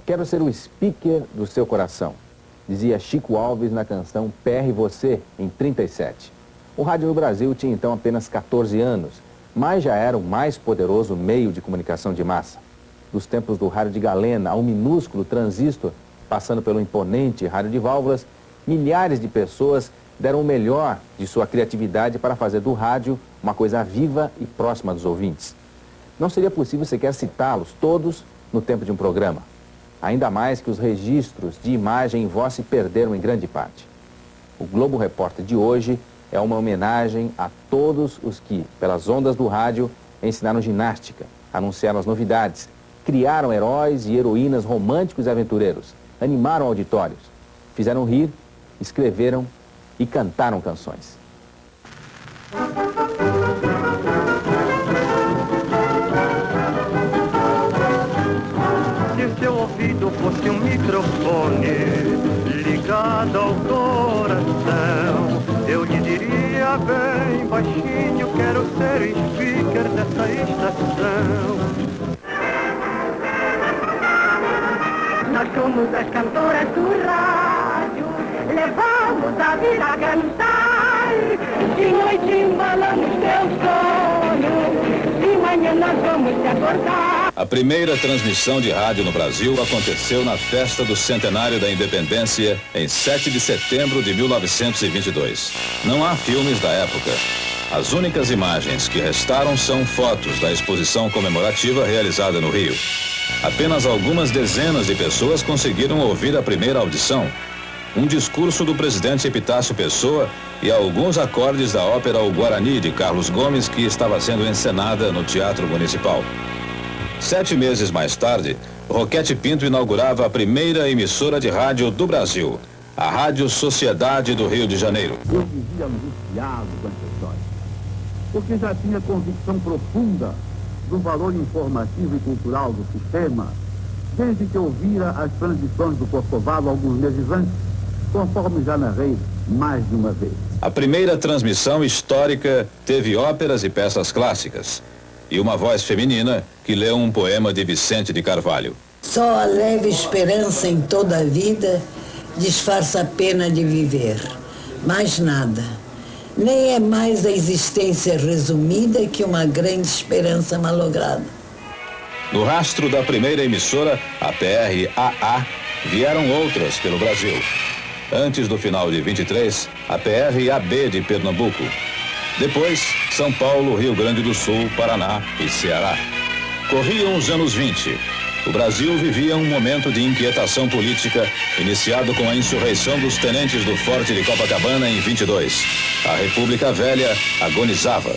Quero ser o speaker do seu coração, dizia Chico Alves na canção PR Você, em 37. O rádio no Brasil tinha então apenas 14 anos, mas já era o mais poderoso meio de comunicação de massa. Dos tempos do rádio de galena ao minúsculo transistor, passando pelo imponente rádio de válvulas, milhares de pessoas deram o melhor de sua criatividade para fazer do rádio uma coisa viva e próxima dos ouvintes. Não seria possível sequer citá-los todos no tempo de um programa. Ainda mais que os registros de imagem e voz se perderam em grande parte. O Globo Repórter de hoje é uma homenagem a todos os que, pelas ondas do rádio, ensinaram ginástica, anunciaram as novidades, criaram heróis e heroínas românticos e aventureiros, animaram auditórios, fizeram rir, escreveram e cantaram canções. Se seu ouvido fosse um microfone ligado ao coração, eu lhe diria bem baixinho, quero ser speaker dessa estação. Nós somos as cantoras do rádio, levamos a vida a cantar. De noite embalamos teu sonho, de manhã nós vamos te acordar. A primeira transmissão de rádio no Brasil aconteceu na festa do centenário da independência em 7 de setembro de 1922. Não há filmes da época. As únicas imagens que restaram são fotos da exposição comemorativa realizada no Rio. Apenas algumas dezenas de pessoas conseguiram ouvir a primeira audição. Um discurso do presidente Epitácio Pessoa e alguns acordes da ópera O Guarani de Carlos Gomes, que estava sendo encenada no Teatro Municipal. 7 meses mais tarde, Roquete Pinto inaugurava a primeira emissora de rádio do Brasil, a Rádio Sociedade do Rio de Janeiro. Eu vivia angustiado com essa história, porque já tinha convicção profunda do valor informativo e cultural do sistema, desde que ouvira as transmissões do Corcovado alguns meses antes, conforme já narrei mais de uma vez. A primeira transmissão histórica teve óperas e peças clássicas, e uma voz feminina que leu um poema de Vicente de Carvalho. Só a leve esperança em toda a vida disfarça a pena de viver. Mais nada. Nem é mais a existência resumida que uma grande esperança malograda. No rastro da primeira emissora, a PRAA, vieram outras pelo Brasil. Antes do final de 23, a PRAB de Pernambuco. Depois, São Paulo, Rio Grande do Sul, Paraná e Ceará. Corriam os anos 20. O Brasil vivia um momento de inquietação política, iniciado com a insurreição dos tenentes do Forte de Copacabana em 22. A República Velha agonizava.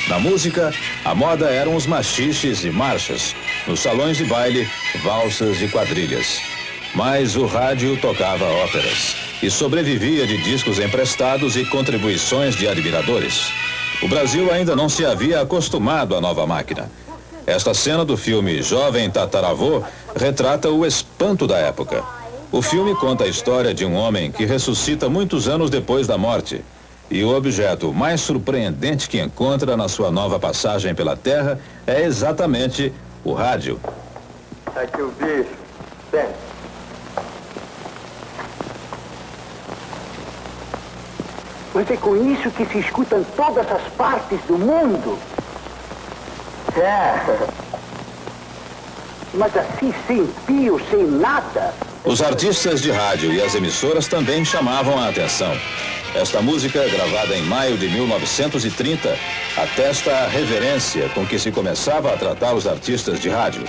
Na música, a moda eram os machiches e marchas. Nos salões de baile, valsas e quadrilhas. Mas o rádio tocava óperas e sobrevivia de discos emprestados e contribuições de admiradores. O Brasil ainda não se havia acostumado à nova máquina. Esta cena do filme Jovem Tataravô retrata o espanto da época. O filme conta a história de um homem que ressuscita muitos anos depois da morte. E o objeto mais surpreendente que encontra na sua nova passagem pela Terra é exatamente o rádio. Aqui o bicho, sente. Mas é com isso que se escuta em todas as partes do mundo. É. Mas assim, sem pio, sem nada. Os artistas de rádio e as emissoras também chamavam a atenção. Esta música, gravada em maio de 1930, atesta a reverência com que se começava a tratar os artistas de rádio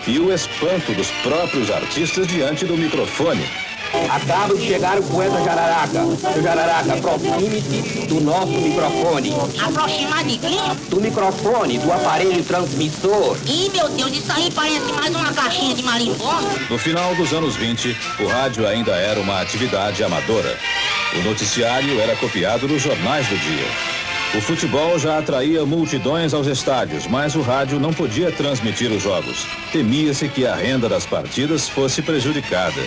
e o espanto dos próprios artistas diante do microfone. Acaba de chegar o poeta Jararaca. Seu Jararaca, aproxime-se do nosso microfone. Aproximar de quem? Do microfone, do aparelho transmissor. Ih, meu Deus, isso aí parece mais uma caixinha de marimbondo. No final dos anos 20, o rádio ainda era uma atividade amadora. O noticiário era copiado nos jornais do dia. O futebol já atraía multidões aos estádios, mas o rádio não podia transmitir os jogos. Temia-se que a renda das partidas fosse prejudicada.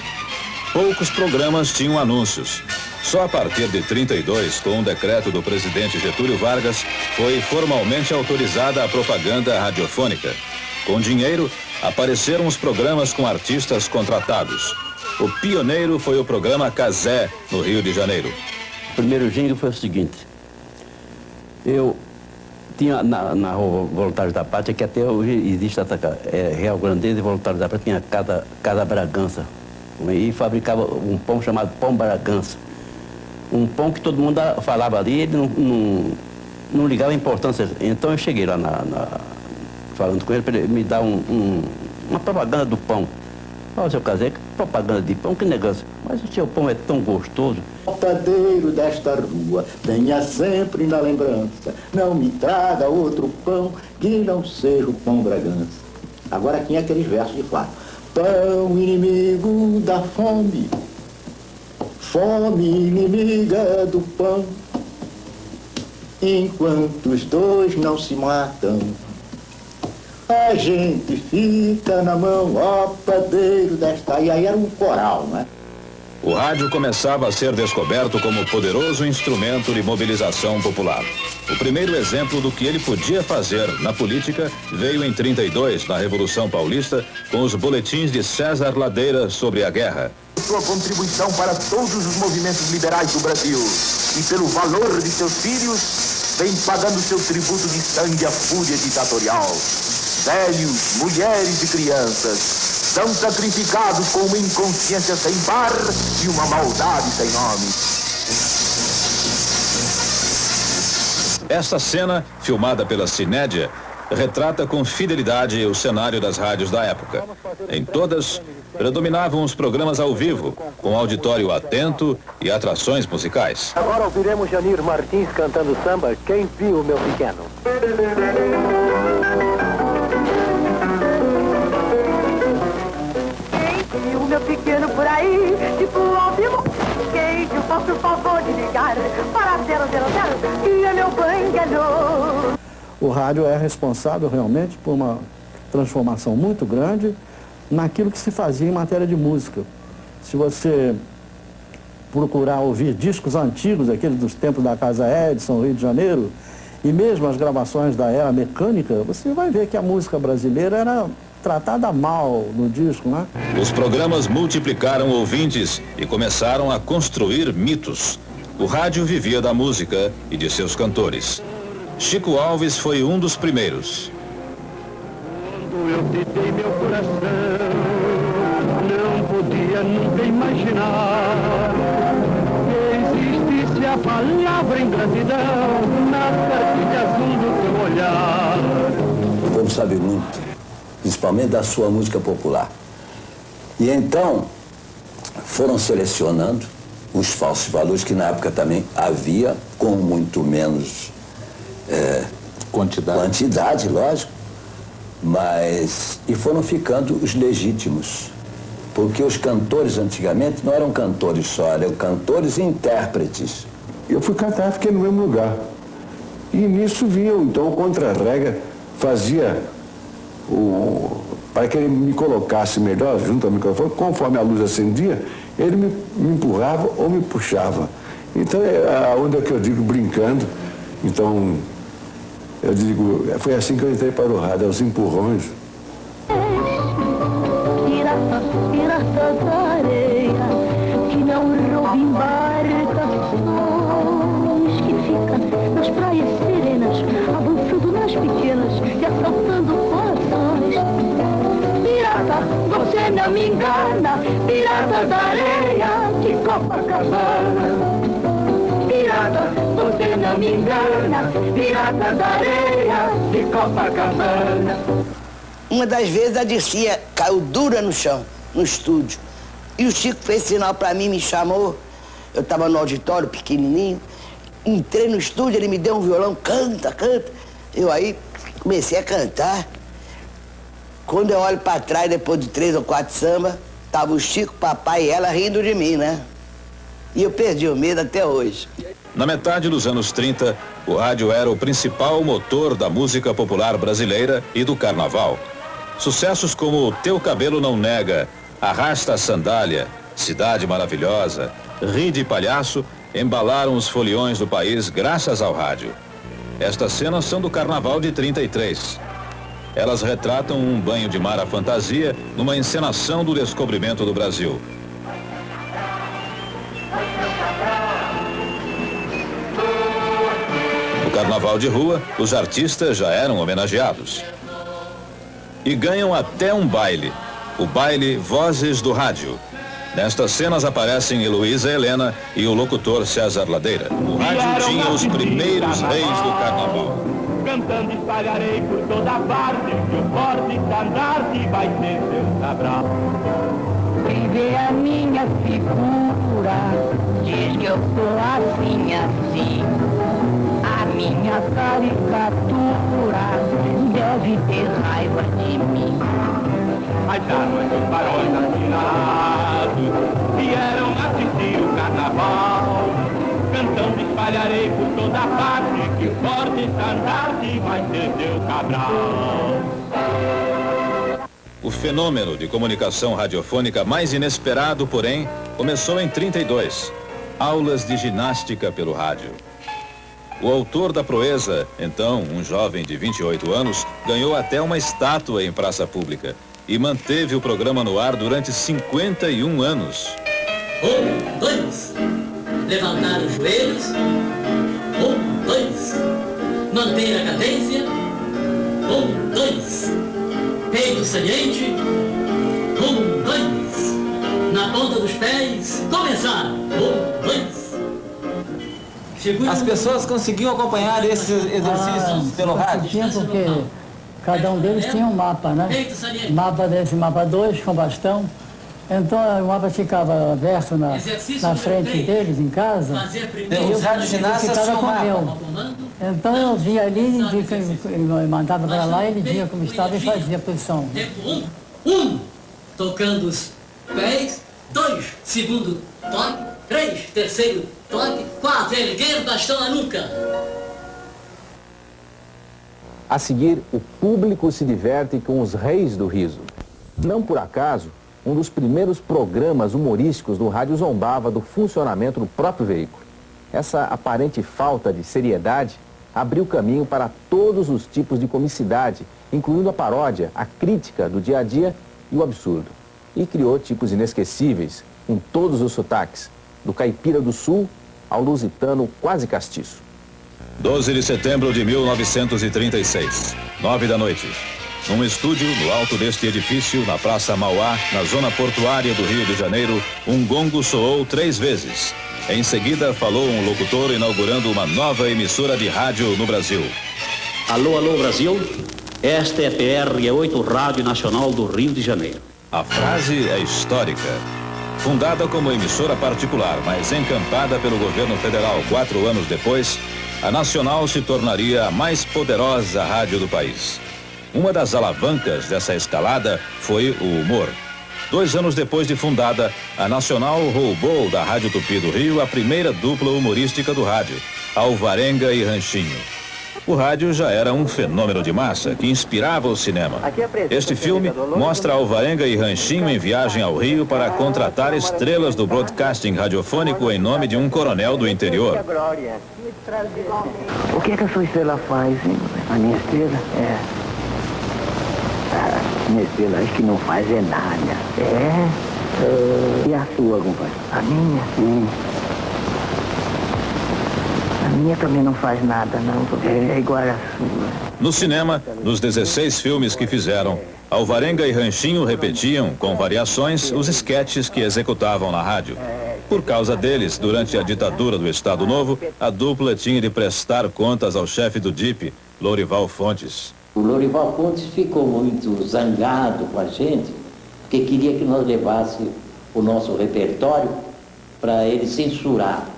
Poucos programas tinham anúncios. Só a partir de 32, com um decreto do presidente Getúlio Vargas, foi formalmente autorizada a propaganda radiofônica. Com dinheiro, apareceram os programas com artistas contratados. O pioneiro foi o programa Cazé, no Rio de Janeiro. O primeiro jingle foi o seguinte: eu tinha na Rua Voluntários da Pátria, que até hoje existe essa Real Grandeza e Voluntários da Pátria, tinha Casa Bragança, e fabricava um pão chamado Pão Bragança. Um pão que todo mundo falava ali, ele não ligava a importância. Então eu cheguei lá falando com ele para ele me dar uma propaganda do pão. Olha, seu Cazé, que propaganda de pão, que negócio. Mas o seu pão é tão gostoso. Portadeiro desta rua, tenha sempre na lembrança, não me traga outro pão que não seja o Pão Bragança. Agora aqui é aqueles versos de fato. Pão inimigo da fome, fome inimiga do pão, enquanto os dois não se matam, a gente fica na mão, ó padeiro desta... E aí era um coral, né? O rádio começava a ser descoberto como poderoso instrumento de mobilização popular. O primeiro exemplo do que ele podia fazer na política veio em 32, na Revolução Paulista, com os boletins de César Ladeira sobre a guerra. Sua contribuição para todos os movimentos liberais do Brasil e pelo valor de seus filhos, vem pagando seu tributo de sangue à fúria ditatorial. Velhos, mulheres e crianças são sacrificados com uma inconsciência sem par e uma maldade sem nome. Esta cena, filmada pela Cinédia, retrata com fidelidade o cenário das rádios da época. Em todas, predominavam os programas ao vivo, com auditório atento e atrações musicais. Agora ouviremos Janir Martins cantando samba, Quem Viu Meu Pequeno. Meu pequeno por aí, tipo óbvio, quem eu faço o favor de ligar para 000 e é meu bangalhô. O rádio é responsável realmente por uma transformação muito grande naquilo que se fazia em matéria de música. Se você procurar ouvir discos antigos, aqueles dos tempos da Casa Edison, Rio de Janeiro, e mesmo as gravações da era mecânica, você vai ver que a música brasileira era tratada mal no disco, né? Os programas multiplicaram ouvintes e começaram a construir mitos. O rádio vivia da música e de seus cantores. Chico Alves foi um dos primeiros. Quando eu te dei meu coração, não podia nunca imaginar que existisse a palavra ingratidão na cartilha azul do teu olhar. O povo sabe muito, principalmente da sua música popular. E então, foram selecionando os falsos valores, que na época também havia, com muito menos quantidade, lógico, mas... E foram ficando os legítimos, porque os cantores antigamente não eram cantores só, eram cantores e intérpretes. Eu fui cantar, fiquei no mesmo lugar. E nisso vinha, então, o contra-rega, fazia para que ele me colocasse melhor junto ao microfone, conforme a luz acendia, ele me empurrava ou me puxava. Então, é onde é que eu digo brincando. Então, eu digo, foi assim que eu entrei para o rádio, aos empurrões. Piratas da areia, que não roubam embarcações, que ficam nas praias serenas, avançando nas pequenas e assaltando corações. Pirata, você não me engana, pirata da areia de Copacabana. Pirata, você não me engana, pirata da areia de Copacabana. Uma das vezes a Dircia caiu dura no chão, no estúdio. E o Chico fez sinal pra mim, me chamou. Eu estava no auditório, pequenininho. Entrei no estúdio, ele me deu um violão, canta, canta. Eu aí comecei a cantar. Quando eu olho pra trás, depois de 3 ou 4 samba, tava o Chico, papai e ela rindo de mim, né? E eu perdi o medo até hoje. Na metade dos anos 30, o rádio era o principal motor da música popular brasileira e do carnaval. Sucessos como Teu Cabelo Não Nega, Arrasta a Sandália, Cidade Maravilhosa, Ri de Palhaço, embalaram os foliões do país graças ao rádio. Estas cenas são do Carnaval de 33. Elas retratam um banho de mar à fantasia numa encenação do descobrimento do Brasil. No carnaval de rua, os artistas já eram homenageados. E ganham até um baile, o baile Vozes do Rádio. Nestas cenas aparecem Heloísa Helena e o locutor César Ladeira. O rádio tinha os primeiros reis do carnaval. Cantando espalharei por toda parte, que o forte estandarte vai ser seu Cabral. Quem vê a minha figura diz que eu sou assim, assim. A minha caricatura deve ter raiva de mim. As armas dos faróis afinados vieram assistir o carnaval. Cantando espalharei por toda parte, que o forte estandarte vai ser seu Cabral. O fenômeno de comunicação radiofônica mais inesperado, porém, começou em 32. Aulas de ginástica pelo rádio. O autor da proeza, então um jovem de 28 anos, ganhou até uma estátua em praça pública e manteve o programa no ar durante 51 anos. 1, 2, levantar os joelhos. 1, 2, manter a cadência. 1, 2, peito saliente. 1, 2, na ponta dos pés, começar. 1, 2. As pessoas conseguiam acompanhar esses exercícios pelo rádio? Porque cada um deles tinha um mapa, né? Mapa desse, mapa 2, com bastão. Então o mapa ficava aberto na frente deles, em casa. E os radioginastas tinham um mapa. Então eu vinha ali, ele mandava para lá, ele via como estava e fazia a posição. Tempo 1, tocando os pés. 2, segundo toque. 3, terceiro toque. 4, erguer o bastão na nuca. A seguir, o público se diverte com os reis do riso. Não por acaso, um dos primeiros programas humorísticos do rádio zombava do funcionamento do próprio veículo. Essa aparente falta de seriedade abriu caminho para todos os tipos de comicidade, incluindo a paródia, a crítica do dia a dia e o absurdo. E criou tipos inesquecíveis, com todos os sotaques, do caipira do sul ao lusitano quase castiço. 12 de setembro de 1936, 9 da noite. Num estúdio, no alto deste edifício, na Praça Mauá, na zona portuária do Rio de Janeiro, um gongo soou 3 vezes. Em seguida, falou um locutor inaugurando uma nova emissora de rádio no Brasil. Alô, alô, Brasil. Esta é a PR-8 Rádio Nacional do Rio de Janeiro. A frase é histórica. Fundada como emissora particular, mas encampada pelo governo federal 4 anos depois, a Nacional se tornaria a mais poderosa rádio do país. Uma das alavancas dessa escalada foi o humor. 2 anos depois de fundada, a Nacional roubou da Rádio Tupi do Rio a primeira dupla humorística do rádio, Alvarenga e Ranchinho. O rádio já era um fenômeno de massa que inspirava o cinema. Este filme mostra Alvarenga e Ranchinho em viagem ao Rio para contratar estrelas do broadcasting radiofônico em nome de um coronel do interior. O que é que a sua estrela faz, hein? A minha estrela? É. A minha estrela acho que não faz é nada. É? E a sua, compadre? A minha? A minha também não faz nada, não. É igual a sua. No cinema, nos 16 filmes que fizeram, Alvarenga e Ranchinho repetiam, com variações, os esquetes que executavam na rádio. Por causa deles, durante a ditadura do Estado Novo, a dupla tinha de prestar contas ao chefe do DIP, Lourival Fontes. O Lourival Fontes ficou muito zangado com a gente, porque queria que nós levássemos o nosso repertório para ele censurar.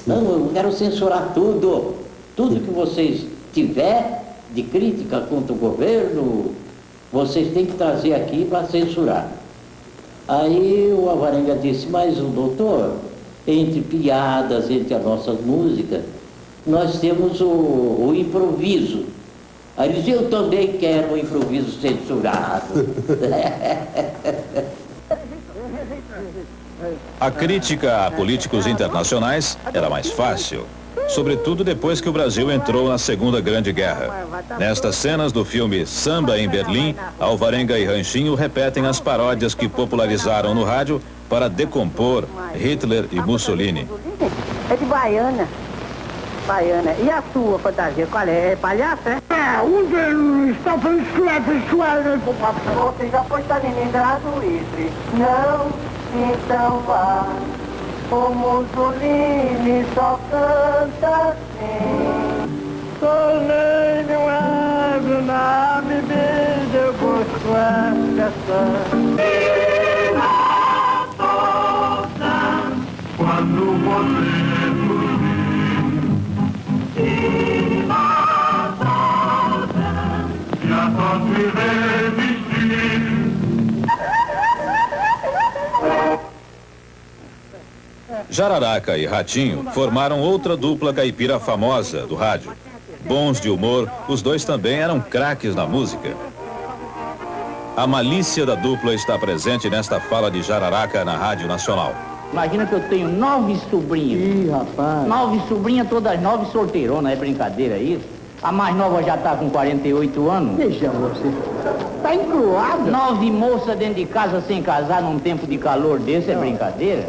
Não, eu quero censurar tudo. Tudo que vocês tiver de crítica contra o governo, vocês têm que trazer aqui para censurar. Aí o Alvarenga disse, mas o doutor, entre piadas, entre as nossas músicas, nós temos o improviso. Aí ele disse, eu também quero um improviso censurado. A crítica a políticos internacionais era mais fácil. sobretudo depois que o Brasil entrou na Segunda Grande Guerra. Nestas cenas do filme Samba em Berlim, Alvarenga e Ranchinho repetem as paródias que popularizaram no rádio para decompor Hitler e Mussolini. É de baiana. Baiana. E a sua fantasia, qual é? É palhaço, é? Está falando Você já foi para Leningrado, Istre? Não, então vá. O Mussolini só canta assim. Solene abre na bebida, eu gosto quando você dormir. E na solta, já posso me resistir. Jararaca e Ratinho formaram outra dupla caipira famosa do rádio. Bons de humor, os dois também eram craques na música. A malícia da dupla está presente nesta fala de Jararaca na Rádio Nacional. Imagina que eu tenho 9 sobrinhas. Ih, rapaz. 9 sobrinhas, todas 9 solteironas, é brincadeira isso? A mais nova já está com 48 anos. Veja você. Tá encruada. 9 moças dentro de casa sem casar num tempo de calor desse, é brincadeira?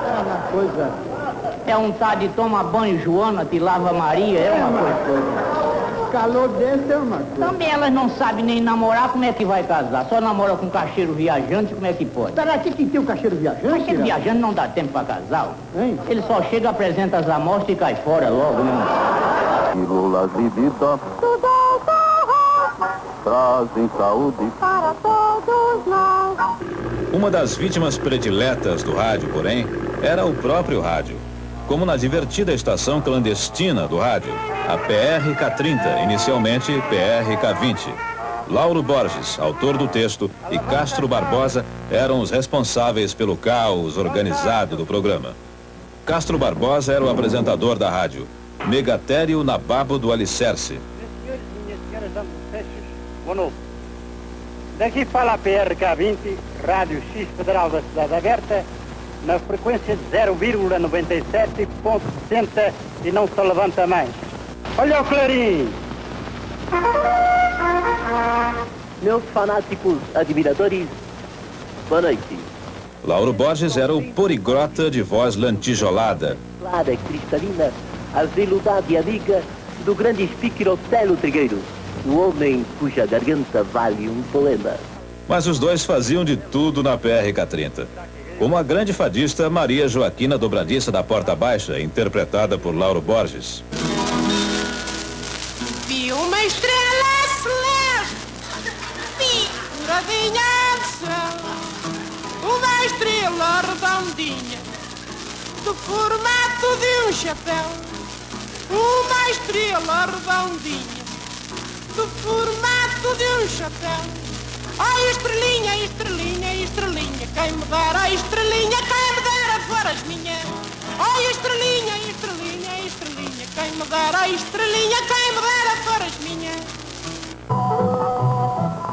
É uma coisa. É um tá de toma banho Joana, te lava Maria, é uma coisa. Calor desse é uma coisa. Também elas não sabem nem namorar, como é que vai casar? Só namora com cacheiro viajante, como é que pode? Será que tem um cacheiro viajante? Cacheiro viajante não dá tempo para casar. Hein? Ele só chega, apresenta as amostras e cai fora logo, né? Pílulas de vida trazem saúde para todos nós. Uma das vítimas prediletas do rádio, porém, era o próprio rádio. Como na divertida estação clandestina do rádio, a PRK-30, inicialmente PRK-20. Lauro Borges, autor do texto, e Castro Barbosa eram os responsáveis pelo caos organizado do programa. Castro Barbosa era o apresentador da rádio. Megatério Nababo do Alicerce. Minhas senhoras, damos fechos. Boa noite. Daqui fala a PRK-20, Rádio X Federal da Cidade Aberta, na frequência de 0,97.60 e não se levanta mais. Olha o clarim! Meus fanáticos admiradores, boa noite. Lauro Borges era o poliglota de voz lantijolada. Clara e cristalina, a veludade amiga do grande speaker Otelo Trigueiro, o homem cuja garganta vale um poema. Mas os dois faziam de tudo na PRK-30. Como a grande fadista Maria Joaquina Dobradiça da Porta Baixa, interpretada por Lauro Borges. Vi uma estrela celeste, penduradinha ao céu, uma estrela redondinha, do formato de um chapéu, uma estrela redondinha, do formato de um chapéu. Ai, estrelinha, estrelinha, estrelinha, quem me dera, estrelinha, quem me dera foras minha. Ai, estrelinha, estrelinha, estrelinha, quem me dera, estrelinha, quem me dera foras minha.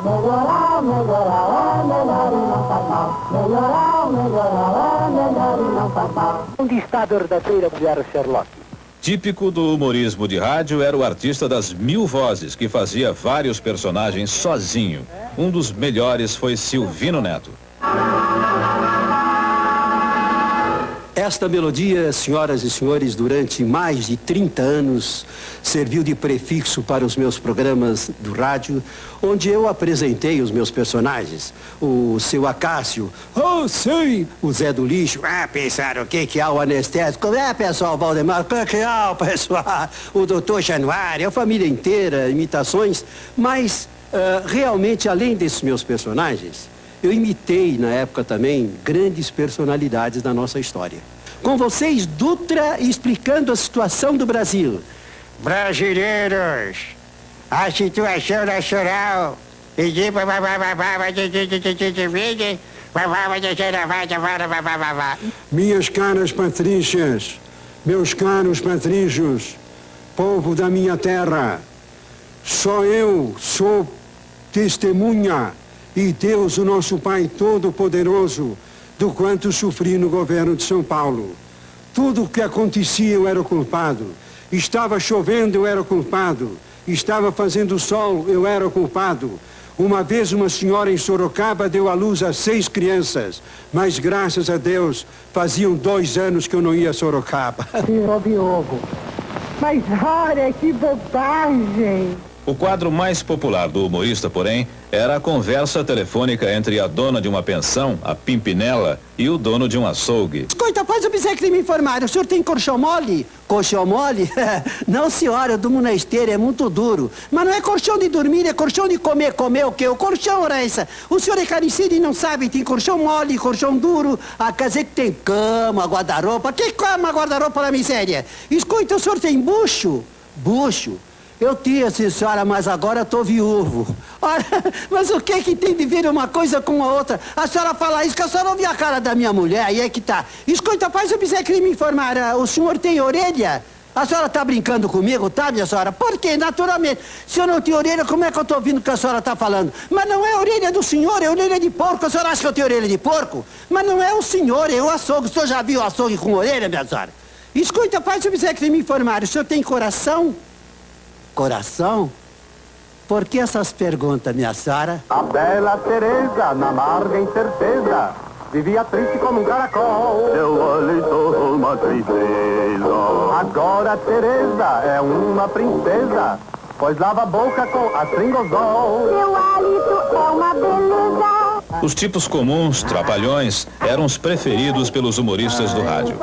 Melhorar, melhorar, melhor e não faz mal. Melhorar, melhorar, melhor e não faz mal. Onde está a verdadeira mulher Sherlock? Típico do humorismo de rádio era o artista das 1000 vozes, que fazia vários personagens sozinho. Um dos melhores foi Silvino Neto. Esta melodia, senhoras e senhores, durante mais de 30 anos, serviu de prefixo para os meus programas do rádio, onde eu apresentei os meus personagens. O seu Acácio, oh, sim! O Zé do Lixo, pensaram o que é o anestésico? Pessoal, Valdemar, o que é o pessoal? O doutor Januário, a família inteira, imitações, mas realmente, além desses meus personagens, eu imitei, na época também, grandes personalidades da nossa história. Com vocês, Dutra explicando a situação do Brasil. Brasileiros, a situação nacional. Minhas caras patrícias, meus caros patrícios, povo da minha terra, só eu sou testemunha e Deus, o nosso Pai Todo-Poderoso, do quanto sofri no governo de São Paulo. Tudo o que acontecia eu era o culpado. Estava chovendo, eu era o culpado. Estava fazendo sol, eu era o culpado. Uma vez uma senhora em Sorocaba deu à luz a 6 crianças, mas graças a Deus faziam 2 anos que eu não ia a Sorocaba. Ovo. Mas olha que bobagem! O quadro mais popular do humorista, porém, era a conversa telefônica entre a dona de uma pensão, a Pimpinela, e o dono de um açougue. Escuta, faz o biseque me informar. O senhor tem colchão mole? Colchão mole? Não, senhora, eu durmo na esteira, é muito duro. Mas não é colchão de dormir, é colchão de comer. Comer o quê? O colchão, ora essa. O senhor é carecido e não sabe, tem colchão mole, colchão duro. A casa que tem cama, guarda-roupa. Que cama, guarda-roupa na miséria? Escuta, o senhor tem bucho? Bucho? Eu tinha, sim, senhora, mas agora eu tô viúvo. Ora, mas o que tem de ver uma coisa com a outra? A senhora fala isso que a senhora não viu a cara da minha mulher, aí é que tá. Escuta, faz o biseque me informar, o senhor tem orelha? A senhora tá brincando comigo, tá, minha senhora? Por quê? Naturalmente. Se eu não tenho orelha, como é que eu tô ouvindo o que a senhora tá falando? Mas não é orelha do senhor, é orelha de porco. A senhora acha que eu tenho orelha de porco? Mas não é o senhor, é o açougue. O senhor já viu o açougue com orelha, minha senhora? Escuta, faz o biseque me informar, o senhor tem coração? Coração? Por que essas perguntas, minha senhora? A bela Teresa, na amarga incerteza, vivia triste como um caracol. Seu hálito, uma tristeza. Agora Teresa é uma princesa, pois lava a boca com astringosol. Seu hálito é uma beleza. Os tipos comuns, trapalhões, eram os preferidos pelos humoristas do rádio.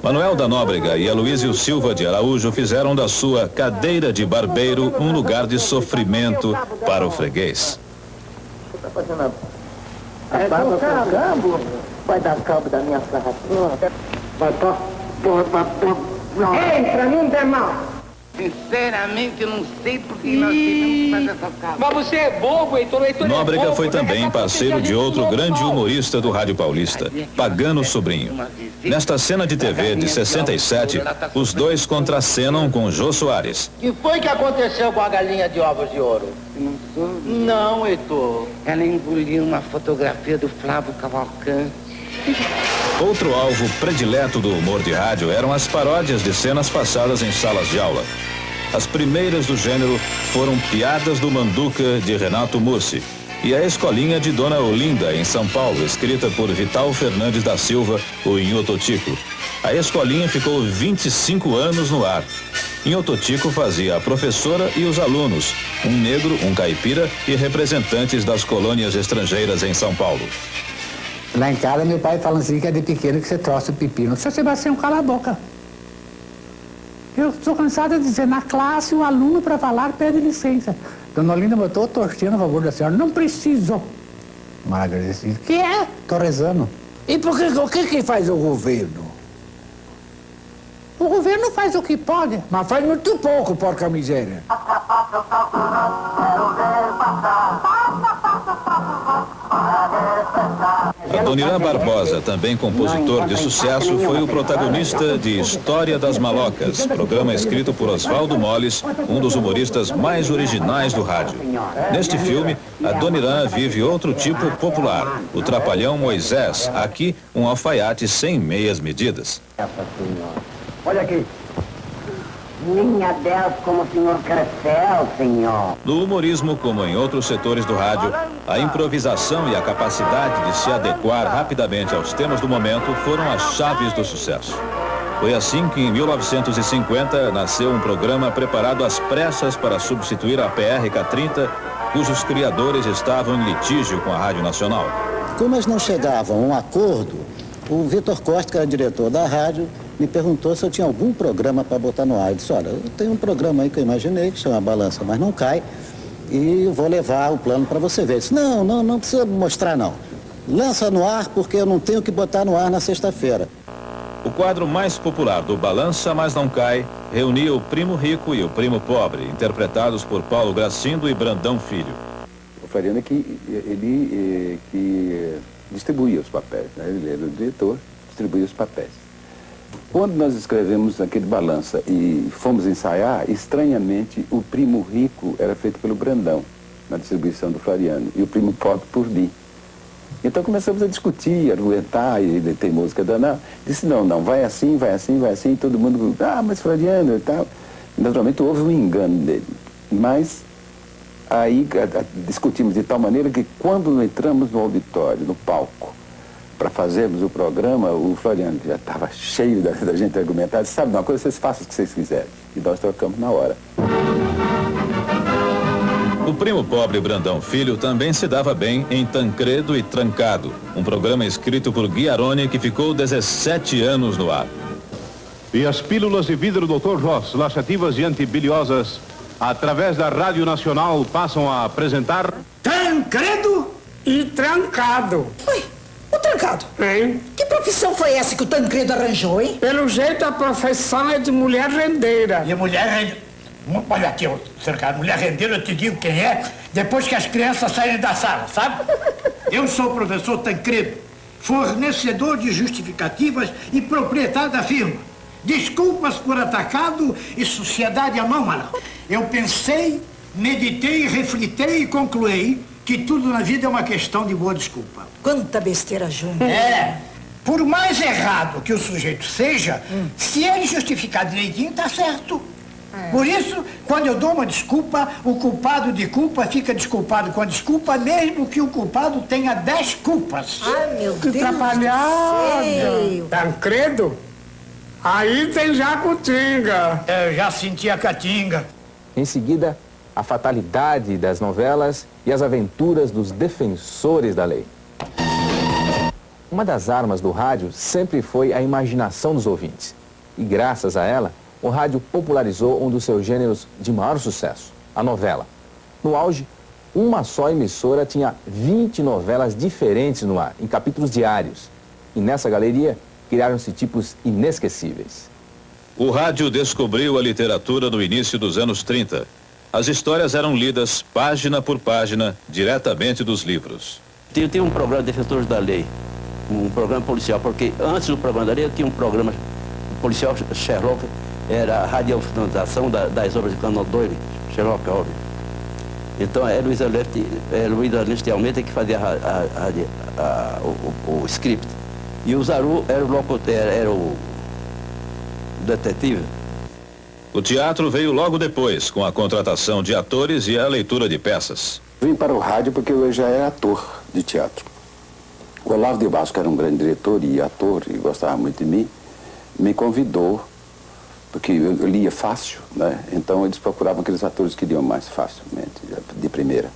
Manuel da Nóbrega e Aloísio Silva de Araújo fizeram da sua cadeira de barbeiro um lugar de sofrimento para o freguês. Tá fazendo vai dar cabo da minha sarra toda. Entra, não der mal. Sinceramente, eu não sei porque nós tivemos que fazer essa casa. Mas você é bobo, Heitor. Nóbrega foi também parceiro de outro grande humorista do Rádio Paulista, Pagano Sobrinho. Nesta cena de TV de 67, os dois contracenam com Jô Soares. O que foi que aconteceu com a galinha de ovos de ouro? Não, Heitor. Ela engoliu uma fotografia do Flávio Cavalcante. Outro alvo predileto do humor de rádio eram as paródias de cenas passadas em salas de aula. As primeiras do gênero foram Piadas do Manduca, de Renato Mussi, e A Escolinha de Dona Olinda, em São Paulo, escrita por Vital Fernandes da Silva, o Inhototico. A Escolinha ficou 25 anos no ar. Inhototico fazia a professora e os alunos, um negro, um caipira e representantes das colônias estrangeiras em São Paulo. Lá em casa, meu pai fala assim que é de pequeno que você troça o pepino. Seu Sebastião, cala a boca. Eu estou cansada de dizer, na classe, o aluno para falar pede licença. Dona Olinda, eu estou torcendo a favor da senhora. Não preciso. Margarida disse, que é? Estou rezando. E por que, o que faz o governo? O governo faz o que pode, mas faz muito pouco, porca miséria. Adoniran Barbosa, também compositor de sucesso, foi o protagonista de História das Malocas, programa escrito por Oswaldo Moles, um dos humoristas mais originais do rádio. Neste filme, Adoniran vive outro tipo popular, o trapalhão Moisés, aqui um alfaiate sem meias medidas. Olha aqui. Minha Deus, como o senhor cresceu, senhor. No humorismo, como em outros setores do rádio, a improvisação e a capacidade de se adequar rapidamente aos temas do momento foram as chaves do sucesso. Foi assim que, em 1950, nasceu um programa preparado às pressas para substituir a PRK-30, cujos criadores estavam em litígio com a Rádio Nacional. Como eles não chegavam a um acordo, o Vitor Costa, que era diretor da rádio, me perguntou se eu tinha algum programa para botar no ar. Eu disse, olha, eu tenho um programa aí que eu imaginei, que chama Balança Mas Não Cai, e vou levar o plano para você ver. Eu disse, não precisa mostrar não. Lança no ar porque eu não tenho que botar no ar na sexta-feira. O quadro mais popular do Balança Mas Não Cai reunia o Primo Rico e o Primo Pobre, interpretados por Paulo Gracindo e Brandão Filho. O Floriano é que ele que distribuía os papéis, né? Ele era o diretor, distribuía os papéis. Quando nós escrevemos aquele Balança e fomos ensaiar, estranhamente o Primo Rico era feito pelo Brandão, na distribuição do Floriano, e o Primo Pobre por mim. Então começamos a discutir, argumentar, e ele tem música danada. Disse, não, vai assim, e todo mundo, mas Floriano e tal. Naturalmente houve um engano dele. Mas aí discutimos de tal maneira que quando entramos no auditório, no palco, para fazermos o programa, o Floriano já estava cheio da gente argumentar, disse, sabe uma coisa, vocês façam o que vocês quiserem. E nós trocamos na hora. O primo pobre Brandão Filho também se dava bem em Tancredo e Trancado, um programa escrito por Guiarone que ficou 17 anos no ar. E as pílulas de vidro Dr. Ross, laxativas e antibiliosas, através da Rádio Nacional, passam a apresentar... Tancredo e Trancado. Oi, o Trancado? Hein? Que profissão foi essa que o Tancredo arranjou, hein? Pelo jeito a profissão é de mulher rendeira. E a mulher rendeira... Olha aqui, Trancado, mulher rendeira, eu te digo quem é, depois que as crianças saírem da sala, sabe? Eu sou o professor Tancredo, fornecedor de justificativas e proprietário da firma. Desculpas por atacado e sociedade anômala. Eu pensei, meditei, reflitei e concluí que tudo na vida é uma questão de boa desculpa. Quanta besteira junta. É, por mais errado que o sujeito seja, se ele justificar direitinho, tá certo. Por isso, quando eu dou uma desculpa, o culpado de culpa fica desculpado com a desculpa, mesmo que o culpado tenha 10 culpas. Ai, meu Deus. Que atrapalhada. Tancredo? Aí tem Jacutinga. Eu já senti a catinga. Em seguida, a fatalidade das novelas e as aventuras dos defensores da lei. Uma das armas do rádio sempre foi a imaginação dos ouvintes. E graças a ela, o rádio popularizou um dos seus gêneros de maior sucesso, a novela. No auge, uma só emissora tinha 20 novelas diferentes no ar, em capítulos diários. E nessa galeria, criaram-se tipos inesquecíveis. O rádio descobriu a literatura no início dos anos 30. As histórias eram lidas página por página, diretamente dos livros. Tem um programa de Defensores da Lei, um programa policial, porque antes do programa da lei eu tinha um programa policial, Sherlock, era a radiofonização das obras de Conan Doyle, Sherlock Holmes. Então é Luiz Ernesto de Almeida que fazia o script. E o Zaru era o locutor, era o detetive. O teatro veio logo depois, com a contratação de atores e a leitura de peças. Vim para o rádio porque eu já era ator de teatro. O Olavo de Basco, que era um grande diretor e ator, e gostava muito de mim, me convidou, porque eu lia fácil, né? Então eles procuravam aqueles atores que liam mais facilmente, de primeira.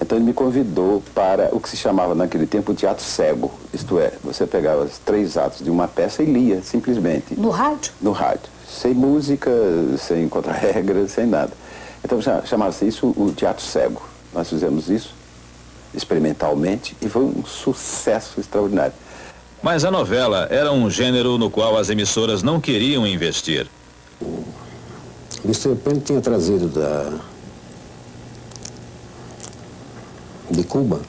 Então ele me convidou para o que se chamava naquele tempo o teatro cego. Isto é, você pegava os 3 atos de uma peça e lia, simplesmente. No rádio? No rádio. Sem música, sem contra-regras, sem nada. Então chamava-se isso o teatro cego. Nós fizemos isso experimentalmente e foi um sucesso extraordinário. Mas a novela era um gênero no qual as emissoras não queriam investir. O Mr. Penn tinha trazido de Cuba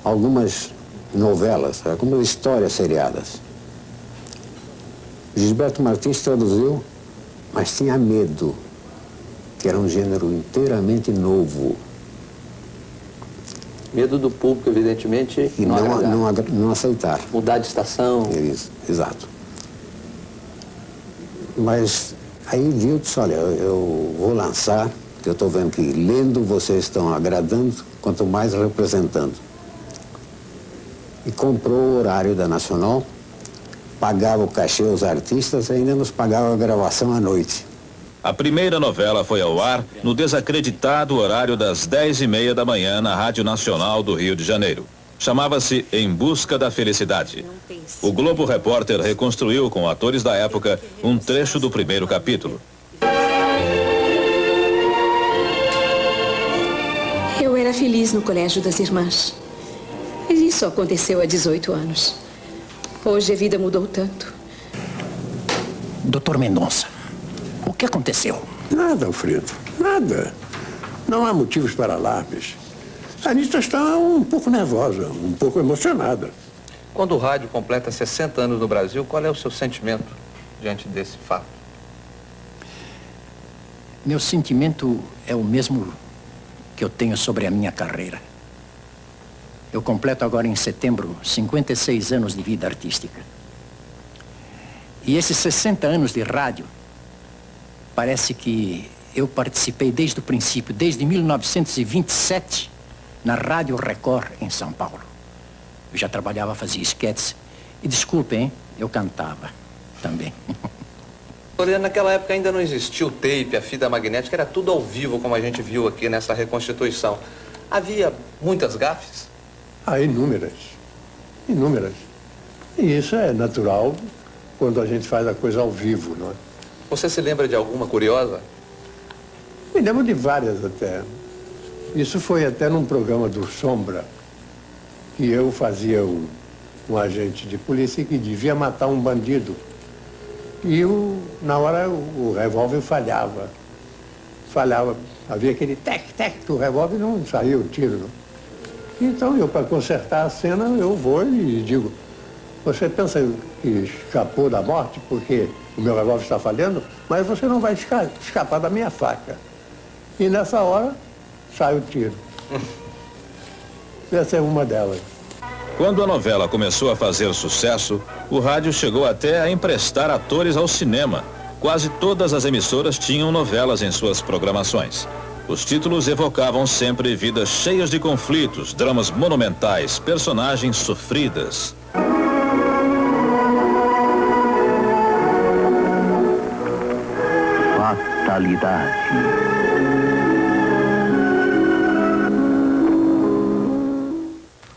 algumas novelas, algumas histórias seriadas. Gisberto Martins traduziu, mas tinha medo, que era um gênero inteiramente novo. Medo do público, evidentemente, e não aceitar. Mudar de estação. Isso, exato. Mas aí viu, disse, olha, eu vou lançar, que eu estou vendo que lendo vocês estão agradando, quanto mais representando. E comprou o horário da Nacional, pagava o cachê aos artistas e ainda nos pagava a gravação à noite. A primeira novela foi ao ar no desacreditado horário das 10h30 da manhã na Rádio Nacional do Rio de Janeiro. Chamava-se Em Busca da Felicidade. O Globo Repórter reconstruiu com atores da época um trecho do primeiro capítulo. Eu era feliz no Colégio das Irmãs. Mas isso aconteceu há 18 anos. Hoje a vida mudou tanto. Doutor Mendonça, o que aconteceu? Nada, Alfredo, nada. Não há motivos para alarmes. A Anitta está um pouco nervosa, um pouco emocionada. Quando o rádio completa 60 anos no Brasil, qual é o seu sentimento diante desse fato? Meu sentimento é o mesmo que eu tenho sobre a minha carreira. Eu completo agora em setembro 56 anos de vida artística. E esses 60 anos de rádio, parece que eu participei desde o princípio, desde 1927, na Rádio Record, em São Paulo. Eu já trabalhava, fazia esquetes. E desculpem, hein? Eu cantava também. Naquela época ainda não existia o tape, a fita magnética, era tudo ao vivo, como a gente viu aqui nessa reconstituição. Havia muitas gafes? Ah, inúmeras. Inúmeras. E isso é natural quando a gente faz a coisa ao vivo, não é? Você se lembra de alguma curiosa? Me lembro de várias até. Isso foi até num programa do Sombra, que eu fazia um agente de polícia que devia matar um bandido. E na hora o revólver falhava. Falhava. Havia aquele tec-tec do revólver e não saía o tiro. Não? Então eu, para consertar a cena, eu vou e digo, você pensa que escapou da morte porque o meu revólver está falhando? Mas você não vai escapar da minha faca. E nessa hora, sai o tiro. Essa é uma delas. Quando a novela começou a fazer sucesso, o rádio chegou até a emprestar atores ao cinema. Quase todas as emissoras tinham novelas em suas programações. Os títulos evocavam sempre vidas cheias de conflitos, dramas monumentais, personagens sofridas. Fatalidade.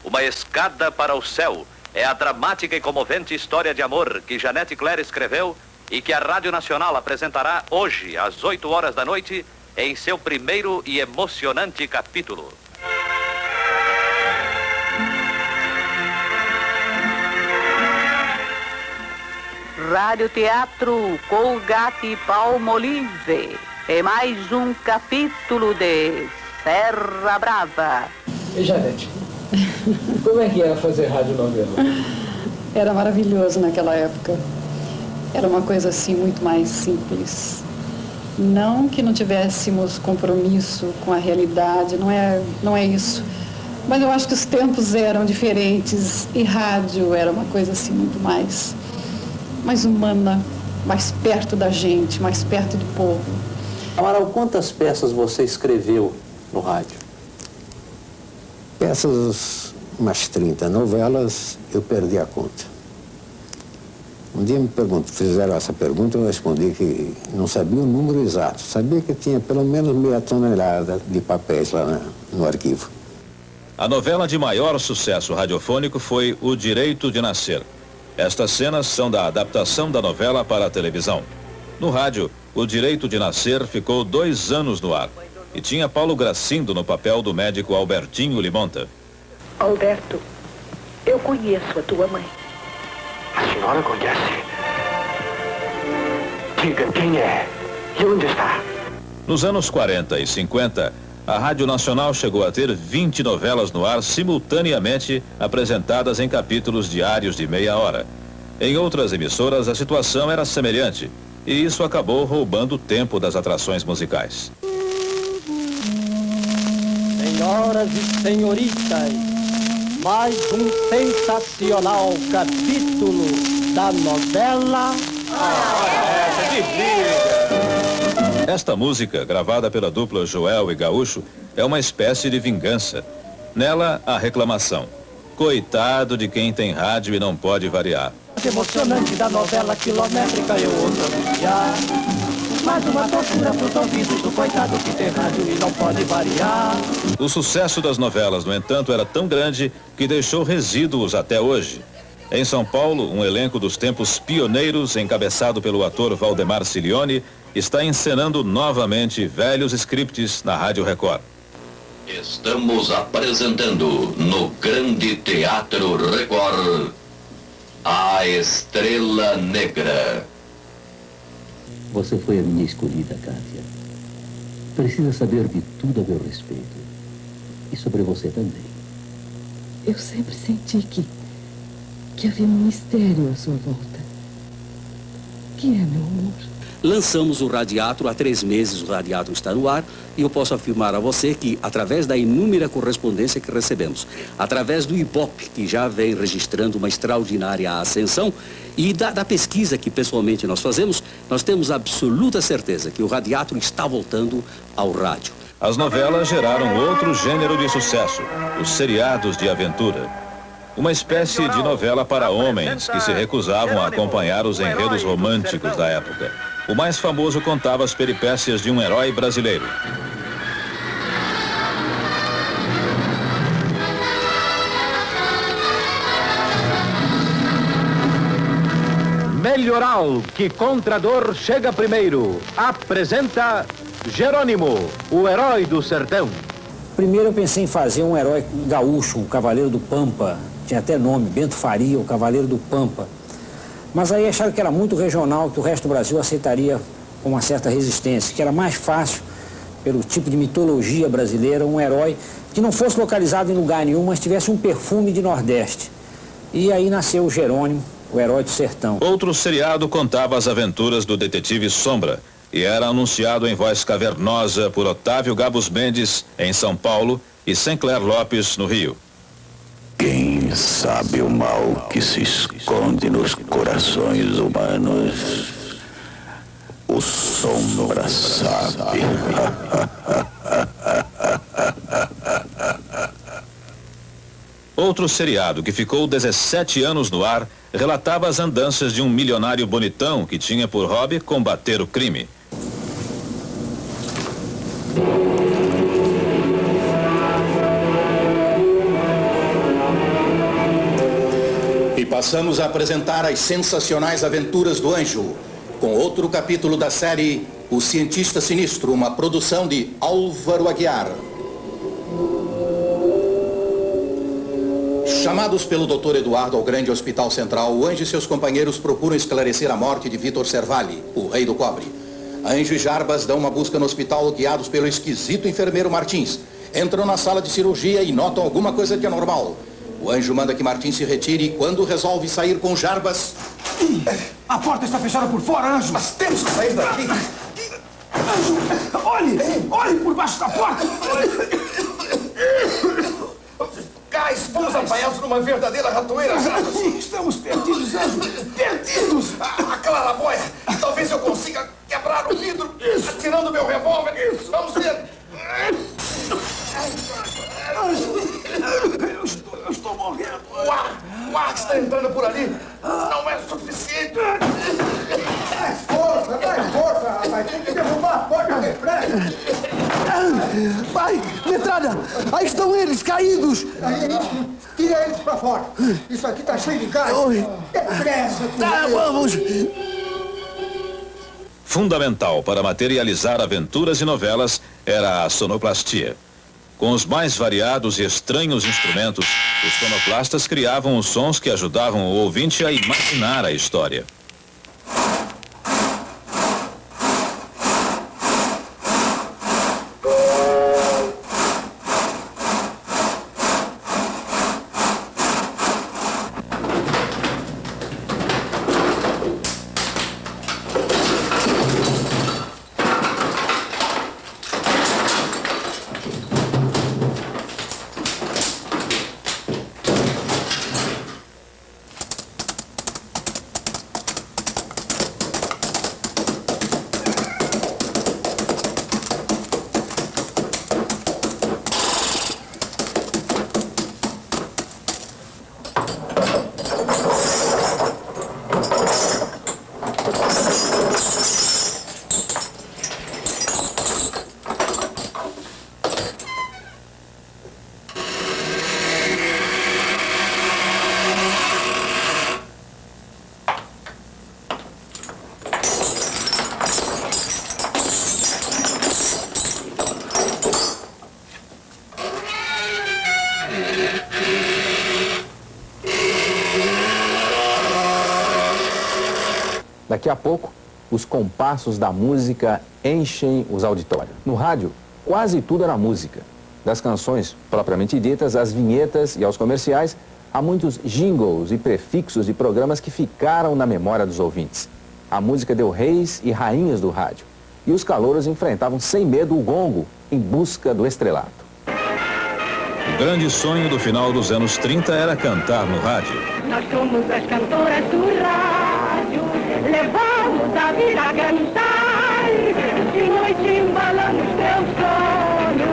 Uma escada para o céu é a dramática e comovente história de amor que Janete Claire escreveu e que a Rádio Nacional apresentará hoje, às 8 horas da noite, em seu primeiro e emocionante capítulo. Rádio Teatro Colgate Palmolive é mais um capítulo de Serra Brava. E Janete, como é que era fazer radionovela? Era maravilhoso naquela época. Era uma coisa assim muito mais simples. Não que não tivéssemos compromisso com a realidade, não é isso. Mas eu acho que os tempos eram diferentes e rádio era uma coisa assim muito mais humana, mais perto da gente, mais perto do povo. Amaral, quantas peças você escreveu no rádio? Peças, umas 30. Novelas, eu perdi a conta. Um dia fizeram essa pergunta, eu respondi que não sabia o número exato. Sabia que tinha pelo menos meia tonelada de papéis lá no arquivo. A novela de maior sucesso radiofônico foi O Direito de Nascer. Estas cenas são da adaptação da novela para a televisão. No rádio, O Direito de Nascer ficou 2 anos no ar e tinha Paulo Gracindo no papel do médico Albertinho Limonta. Alberto, eu conheço a tua mãe. A senhora conhece? Diga quem é e onde está. Nos anos 40 e 50, a Rádio Nacional chegou a ter 20 novelas no ar simultaneamente, apresentadas em capítulos diários de meia hora. Em outras emissoras, a situação era semelhante, e isso acabou roubando o tempo das atrações musicais. Senhoras e senhoritas, mais um sensacional capítulo da novela... Esta música, gravada pela dupla Joel e Gaúcho, é uma espécie de vingança. Nela, a reclamação. Coitado de quem tem rádio e não pode variar. Emocionante da novela quilométrica eu ouço anunciar. Mais uma tortura pros ouvidos do coitado que tem rádio e não pode variar. O sucesso das novelas, no entanto, era tão grande que deixou resíduos até hoje. Em São Paulo, um elenco dos tempos pioneiros, encabeçado pelo ator Valdemar Cilione, está encenando novamente velhos scripts na Rádio Record. Estamos apresentando no Grande Teatro Record A Estrela Negra. Você foi a minha escolhida, Kátia. Precisa saber de tudo a meu respeito. E sobre você também. Eu sempre senti que havia um mistério à sua volta. Que é, meu amor? lançamos o Radiatro. Há 3 meses o Radiatro está no ar e eu posso afirmar a você que, através da inúmera correspondência que recebemos, através do Ibope, que já vem registrando uma extraordinária ascensão, e da pesquisa que pessoalmente nós fazemos, nós temos absoluta certeza que o Radiatro está voltando ao rádio. As novelas geraram outro gênero de sucesso, os seriados de aventura. Uma espécie de novela para homens que se recusavam a acompanhar os enredos românticos da época. O mais famoso contava as peripécias de um herói brasileiro. Melhoral, que contra a dor chega primeiro, apresenta Jerônimo, o herói do sertão. Primeiro eu pensei em fazer um herói gaúcho, o Cavaleiro do Pampa. Tinha até nome, Bento Faria, o Cavaleiro do Pampa. Mas aí acharam que era muito regional, que o resto do Brasil aceitaria com uma certa resistência, que era mais fácil, pelo tipo de mitologia brasileira, um herói que não fosse localizado em lugar nenhum, mas tivesse um perfume de Nordeste. E aí nasceu o Jerônimo, o herói do sertão. Outro seriado contava as aventuras do detetive Sombra e era anunciado em voz cavernosa por Otávio Gabus Mendes, em São Paulo, e Sinclair Lopes, no Rio. Quem sabe o mal que se esconde nos corações humanos? O Sombra sabe. Outro seriado que ficou 17 anos no ar relatava as andanças de um milionário bonitão que tinha por hobby combater o crime. E passamos a apresentar as sensacionais aventuras do Anjo, com outro capítulo da série O Cientista Sinistro, uma produção de Álvaro Aguiar. Chamados pelo Dr. Eduardo ao grande hospital central, o Anjo e seus companheiros procuram esclarecer a morte de Vitor Servalli, o rei do cobre. Anjo e Jarbas dão uma busca no hospital guiados pelo esquisito enfermeiro Martins. Entram na sala de cirurgia e notam alguma coisa de anormal. O Anjo manda que Martins se retire e quando resolve sair com Jarbas... A porta está fechada por fora, Anjo. Mas temos que sair daqui. Anjo, olhe por baixo da porta. Cais, fomos apanhados numa verdadeira ratoeira, Jarbas. Sim, estamos perdidos, Anjo. Perdidos. A claraboia. Talvez eu consiga quebrar o vidro atirando meu revólver. Isso. Vamos ver. Eu estou morrendo. O ar que está entrando por ali não é suficiente. Mais força, rapaz. Tem que derrubar a porta depressa. Pai, metralha, aí estão eles, caídos. Tira eles pra fora. Isso aqui tá cheio de gás. Depressa. Tá, vamos. Fundamental para materializar aventuras e novelas era a sonoplastia. Com os mais variados e estranhos instrumentos, os sonoplastas criavam os sons que ajudavam o ouvinte a imaginar a história. Daqui a pouco, os compassos da música enchem os auditórios. No rádio, quase tudo era música. Das canções propriamente ditas, às vinhetas e aos comerciais, há muitos jingles e prefixos de programas que ficaram na memória dos ouvintes. a música deu reis e rainhas do rádio. E os calouros enfrentavam sem medo o gongo em busca do estrelato. O grande sonho do final dos anos 30 era cantar no rádio. Nós somos as cantoras do rádio, levamos a vida a cantar. De noite embalamos teu sono,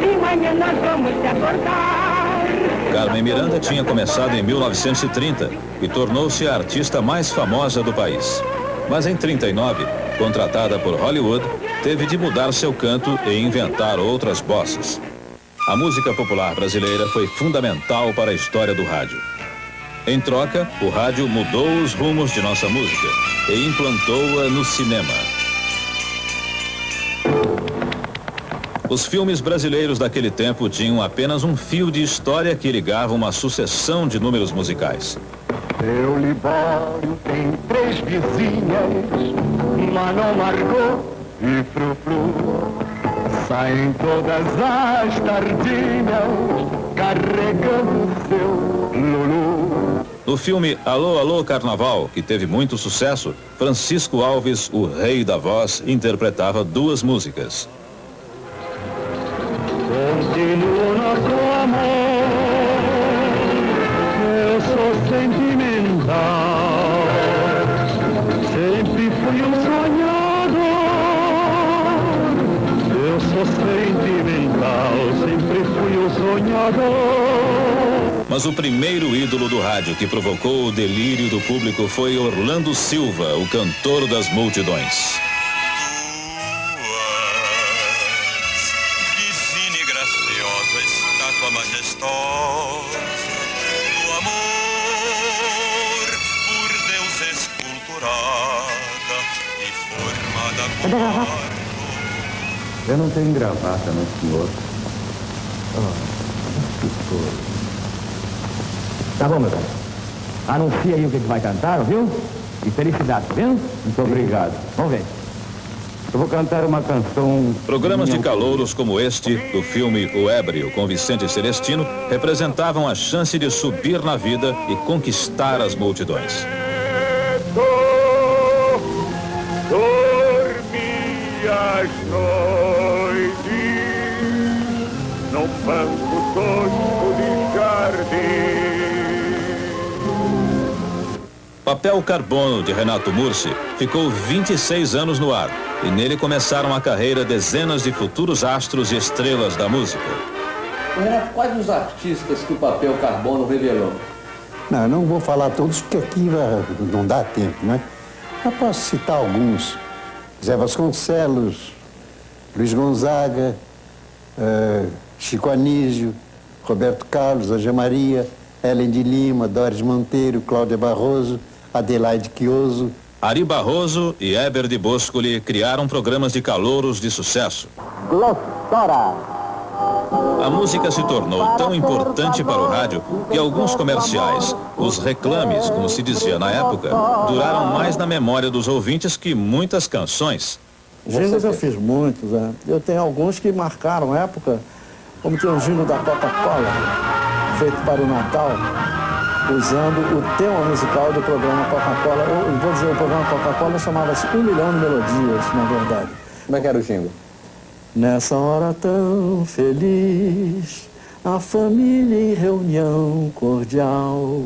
de manhã nós vamos te acordar. Carmen Miranda tinha começado em 1930 e tornou-se a artista mais famosa do país. Mas em 39, contratada por Hollywood, teve de mudar seu canto e inventar outras bosses. A música popular brasileira foi fundamental para a história do rádio. Em troca, o rádio mudou os rumos de nossa música e implantou-a no cinema. Os filmes brasileiros daquele tempo tinham apenas um fio de história que ligava uma sucessão de números musicais. Seu Libório tem 3 vizinhas, Mano, Margot e Frufru. Saem todas as tardinhas, carregando seu Lulu. No filme Alô, Alô, Carnaval, que teve muito sucesso, Francisco Alves, o rei da voz, interpretava 2 músicas. Continuo nosso amor, eu sou sentimental, sempre fui um sonhador, eu sou sentimental, sempre fui um sonhador. Mas o primeiro ídolo do rádio que provocou o delírio do público foi Orlando Silva, o cantor das multidões. Majestosa do amor por Deus esculturada e formada por barro. Eu não tenho gravata, não, senhor. Que coisa. Tá bom, meu cara. Anuncia aí o que vai cantar, viu? E felicidade, tá vendo? Muito obrigado. Vamos ver. Eu vou cantar uma canção... Programas de calouros como este, do filme O Ébrio, com Vicente Celestino, representavam a chance de subir na vida e conquistar as multidões. Dormi às noites num banco tosco de jardim. Papel Carbono, de Renato Mursi, ficou 26 anos no ar. E nele começaram a carreira dezenas de futuros astros e estrelas da música. Renato, quais os artistas que o Papel Carbono revelou? Não, eu não vou falar todos, porque aqui não dá tempo, né? Eu posso citar alguns. Zé Vasconcelos, Luiz Gonzaga, Chico Anísio, Roberto Carlos, Angé Maria, Helen de Lima, Doris Monteiro, Cláudia Barroso, Adelaide Quioso. Ari Barroso e Heber de Boscoli criaram programas de calouros de sucesso. Glostora. A música se tornou tão importante para o rádio que alguns comerciais, os reclames, como se dizia na época, duraram mais na memória dos ouvintes que muitas canções. Jingles eu fiz muitos, né? Eu tenho alguns que marcaram a época, como tinha um jingle da Coca-Cola, feito para o Natal, usando o tema musical do programa Coca-Cola. Eu vou dizer, o programa Coca-Cola chamava-se 1 milhão de melodias, na verdade. Como é que era o jingle? Nessa hora tão feliz, a família em reunião cordial,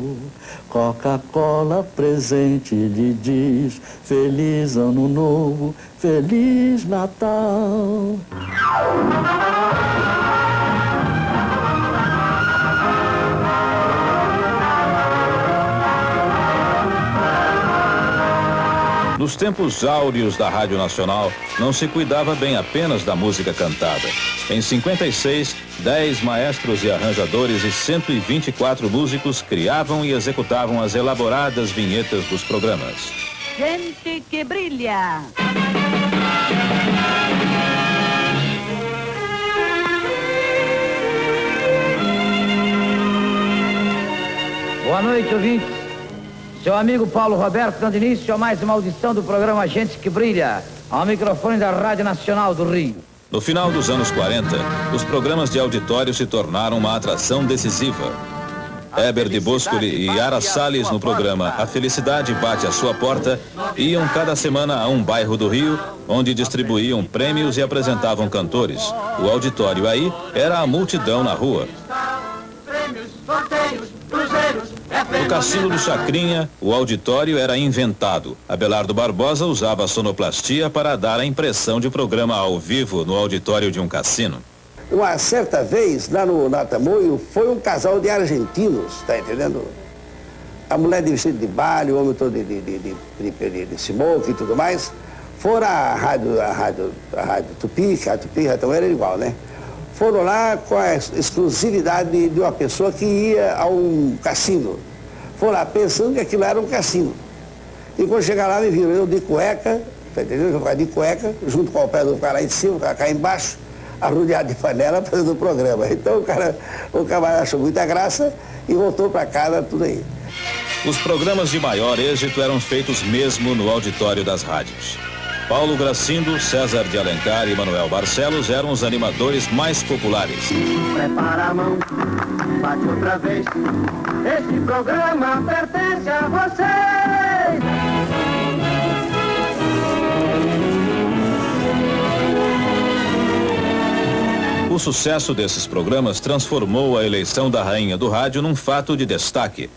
Coca-Cola presente lhe diz, Feliz Ano Novo, Feliz Natal. Nos tempos áureos da Rádio Nacional, não se cuidava bem apenas da música cantada. Em 56, 10 maestros e arranjadores e 124 músicos criavam e executavam as elaboradas vinhetas dos programas. Gente que brilha. Boa noite, ouvintes. Seu amigo Paulo Roberto dando início a mais uma audição do programa Gente que Brilha, ao microfone da Rádio Nacional do Rio. No final dos anos 40, os programas de auditório se tornaram uma atração decisiva. Heber de Boscoli e Yara Salles no programa A Felicidade Bate à Sua Porta iam cada semana a um bairro do Rio, onde distribuíam prêmios e apresentavam cantores. O auditório aí era a multidão na rua. No Cassino do Chacrinha, o auditório era inventado. Abelardo Barbosa usava a sonoplastia para dar a impressão de programa ao vivo no auditório de um cassino. Uma certa vez, lá no Tamoio, foi um casal de argentinos, tá entendendo? A mulher de vestido de baile, o homem todo de smoke e tudo mais. Foram à rádio Tupi, que a Tupi então era igual, né? Foram lá com a exclusividade de uma pessoa que ia a um cassino. Foram lá pensando que aquilo era um cassino. E quando chegaram lá, me viram eu de cueca, tá entendendo? Eu de cueca, junto com o pé do cara lá em cima, o cara cá embaixo, arrodeado de panela, fazendo o programa. Então o camarada achou muita graça e voltou para casa, tudo aí. Os programas de maior êxito eram feitos mesmo no auditório das rádios. Paulo Gracindo, César de Alencar e Manuel Barcelos eram os animadores mais populares. Prepara a mão, bate outra vez. Esse programa pertence a vocês. O sucesso desses programas transformou a eleição da rainha do rádio num fato de destaque.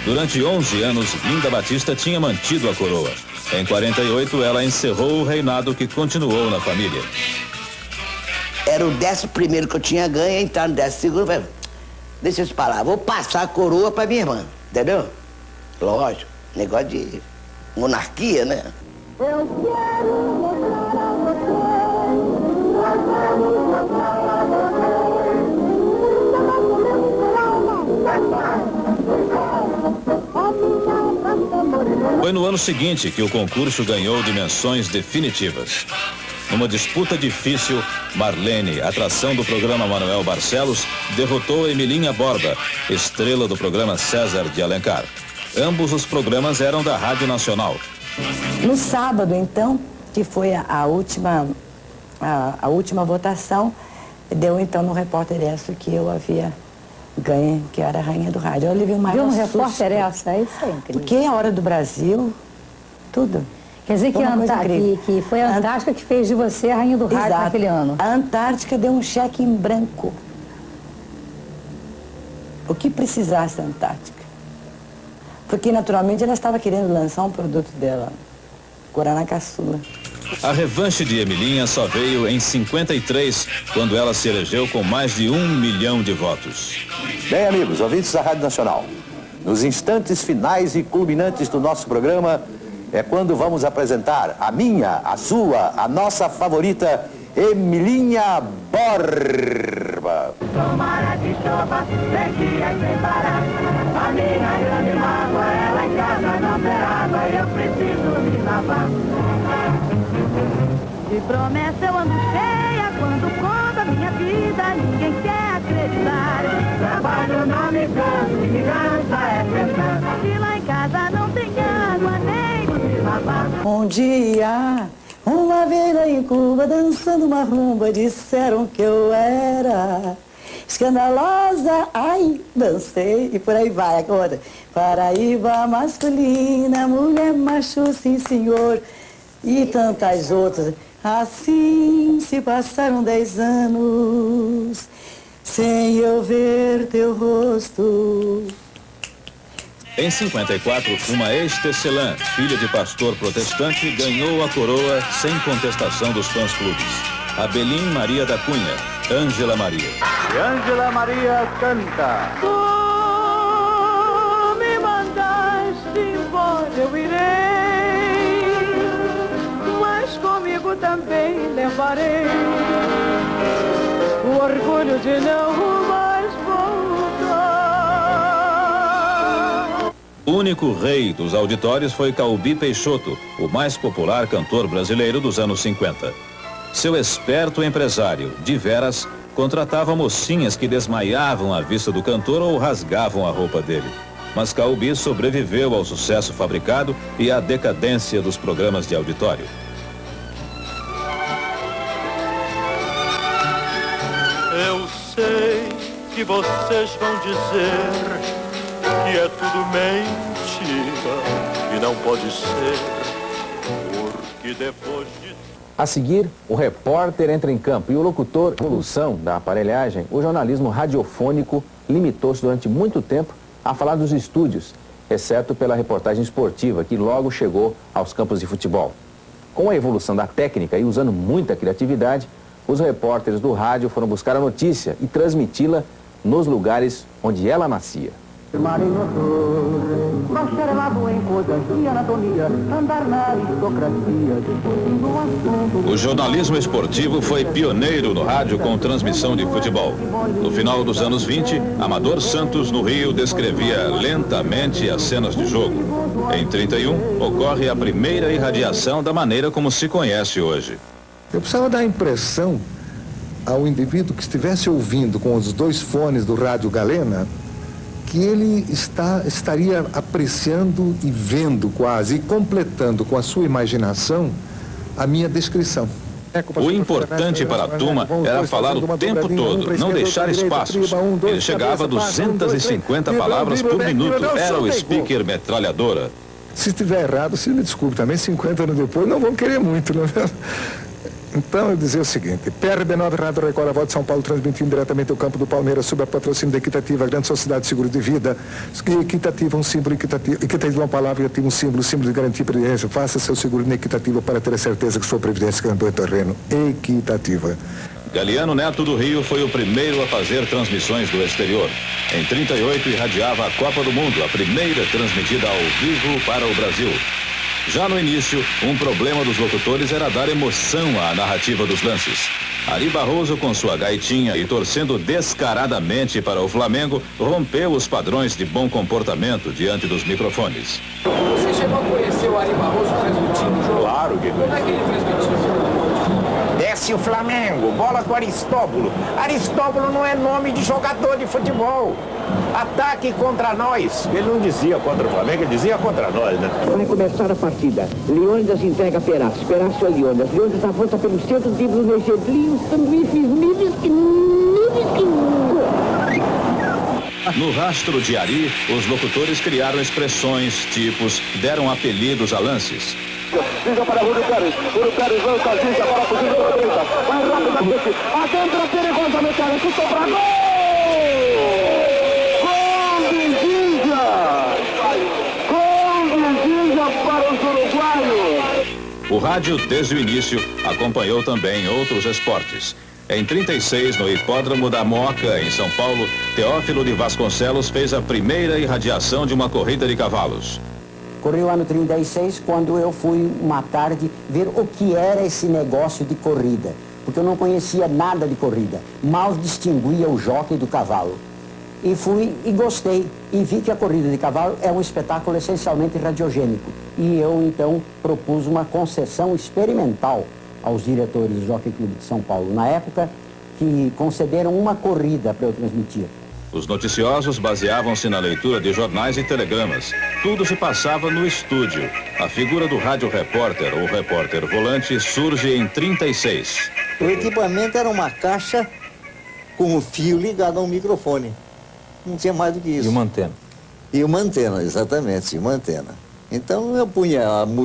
Durante 11 anos, Linda Batista tinha mantido a coroa. Em 48, ela encerrou o reinado que continuou na família. Era o 11º que eu tinha ganho, então no 12º, deixa eu te falar, vou passar a coroa para minha irmã, entendeu? Lógico, negócio de monarquia, né? Eu quero mostrar a Foi no ano seguinte que o concurso ganhou dimensões definitivas. Numa disputa difícil, Marlene, atração do programa Manuel Barcelos, derrotou Emilinha Borba, estrela do programa César de Alencar. Ambos os programas eram da Rádio Nacional. No sábado, então, que foi a última votação, deu então no Repórter Essa que eu havia ganho, que era a rainha do rádio. Eu levei uma Viu no Repórter Essa? É isso aí, incrível. Porque é a Hora do Brasil, tudo. Quer dizer que foi a Antártica que fez de você a rainha do rádio Exato. naquele ano. A Antártica deu um cheque em branco. O que precisasse da Antártica. Porque, naturalmente, ela estava querendo lançar um produto dela, Guaraná Caçula. A revanche de Emilinha só veio em 53, quando ela se elegeu com mais de 1 milhão de votos. Bem, amigos, ouvintes da Rádio Nacional, nos instantes finais e culminantes do nosso programa, é quando vamos apresentar a minha, a sua, a nossa favorita, Emilinha Borba. Tomara que chova, 3 dias sem parar. A minha grande mágoa, ela em casa não ter água e eu preciso me lavar. De promessa eu ando cheia, quando conta minha vida, ninguém quer acreditar. Trabalho não me canso, me cansa é pensar. Que lá em casa não tem água nem de lavar. Um dia, uma vez lá em Cuba, dançando uma rumba, disseram que eu era escandalosa. Ai, dancei e por aí vai agora. Paraíba masculina, mulher macho, sim senhor. E tantas outras. Assim se passaram 10 anos, sem eu ver teu rosto. Em 54, uma ex-tecelã, filha de pastor protestante, ganhou a coroa sem contestação dos fãs-clubes. Abelim Maria da Cunha, Ângela Maria. E Ângela Maria canta. Tu me mandaste embora, eu irei, mas comigo também levarei o orgulho de não mais voltar. O único rei dos auditórios foi Calbi Peixoto, o mais popular cantor brasileiro dos anos 50. Seu esperto empresário, de veras, contratava mocinhas que desmaiavam à vista do cantor ou rasgavam a roupa dele. Mas Calbi sobreviveu ao sucesso fabricado e à decadência dos programas de auditório. Eu sei que vocês vão dizer que é tudo mentira e não pode ser, porque depois de... A seguir, o repórter entra em campo e o locutor, evolução da aparelhagem, o jornalismo radiofônico limitou-se durante muito tempo a falar dos estúdios, exceto pela reportagem esportiva, que logo chegou aos campos de futebol. Com a evolução da técnica e usando muita criatividade, os repórteres do rádio foram buscar a notícia e transmiti-la nos lugares onde ela nascia. O jornalismo esportivo foi pioneiro no rádio com transmissão de futebol. No final dos anos 20, Amador Santos, no Rio, descrevia lentamente as cenas de jogo. Em 31, ocorre a primeira irradiação da maneira como se conhece hoje. Eu precisava dar a impressão ao indivíduo que estivesse ouvindo com os dois fones do rádio Galena que ele estaria apreciando e vendo quase, e completando com a sua imaginação a minha descrição. O importante para a turma era falar o tempo todo, não deixar espaços. Ele chegava a 250 palavras por minuto, era o speaker metralhadora. Se estiver errado, se me desculpe também, 50 anos depois não vão querer muito, não é? Então, eu dizia o seguinte: PRB9 Rádio Record, a Voz de São Paulo, transmitindo diretamente o campo do Palmeiras, sob a patrocínio da Equitativa, a grande sociedade de seguro de vida. Equitativa é um símbolo, equitativa é uma palavra, equitativa um símbolo de garantia e previdência. Faça seu seguro na Equitativa para ter a certeza que sua previdência garantiu o terreno. Equitativa. Galiano Neto do Rio foi o primeiro a fazer transmissões do exterior. Em 38, irradiava a Copa do Mundo, a primeira transmitida ao vivo para o Brasil. Já no início, um problema dos locutores era dar emoção à narrativa dos lances. Ari Barroso, com sua gaitinha e torcendo descaradamente para o Flamengo, rompeu os padrões de bom comportamento diante dos microfones. Você chegou a conhecer o Ari Barroso transmitindo o jogo? Claro que Como é que ele transmitiu? Desce o Flamengo, bola do Aristóbulo. Aristóbulo não é nome de jogador de futebol. Ataque contra nós. Ele não dizia contra o Flamengo, ele dizia contra nós, né? Vai começar a partida. Leônidas entrega a Perácio. Perácio a Leônidas. Leônidas avança pelo centro, dribla os mercedinhos, sanduíches, No rastro de Ari, os locutores criaram expressões, tipos, deram apelidos a lances. Liga para o Pérez lança a gente, agora fugindo para a direita. Vai rapidamente, adentra perigosamente, chutou para gol! Gol de Ginja! Gol de Ginja para os uruguaios! O rádio, desde o início, acompanhou também outros esportes. Em 36, no hipódromo da Moca, em São Paulo, Teófilo de Vasconcelos fez a primeira irradiação de uma corrida de cavalos. Correu o ano 36, quando eu fui uma tarde ver o que era esse negócio de corrida, porque eu não conhecia nada de corrida, mal distinguia o jockey do cavalo. E fui e gostei, e vi que a corrida de cavalo é um espetáculo essencialmente radiogênico. E eu, então, propus uma concessão experimental aos diretores do Jockey Clube de São Paulo, na época, que concederam uma corrida para eu transmitir. Os noticiosos baseavam-se na leitura de jornais e telegramas. Tudo se passava no estúdio. A figura do rádio repórter ou repórter volante surge em 36. O equipamento era uma caixa com o fio ligado a um microfone. Não tinha mais do que isso. E uma antena. E uma antena, exatamente, uma antena. Então eu punha,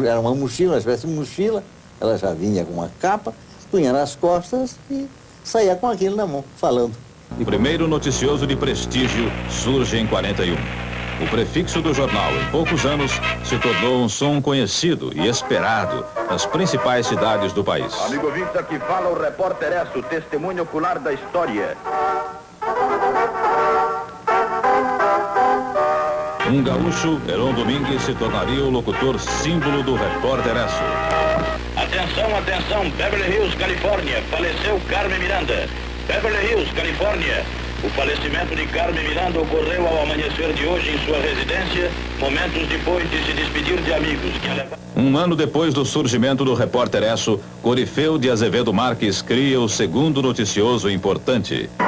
era uma mochila, uma espécie de mochila, ela já vinha com uma capa, punha nas costas e saía com aquilo na mão, falando. O primeiro noticioso de prestígio surge em 41. O prefixo do jornal, em poucos anos, se tornou um som conhecido e esperado nas principais cidades do país. Amigo ouvinte, aqui fala o repórter Esso, testemunho ocular da história. Um gaúcho, Heron Domingues, se tornaria o locutor símbolo do repórter Esso. Atenção, atenção, Beverly Hills, Califórnia, faleceu Carmen Miranda. Beverly Hills, Califórnia. O falecimento de Carmen Miranda ocorreu ao amanhecer de hoje em sua residência, momentos depois de se despedir de amigos. Um ano depois do surgimento do repórter Esso, Corifeu de Azevedo Marques cria o segundo noticioso importante. A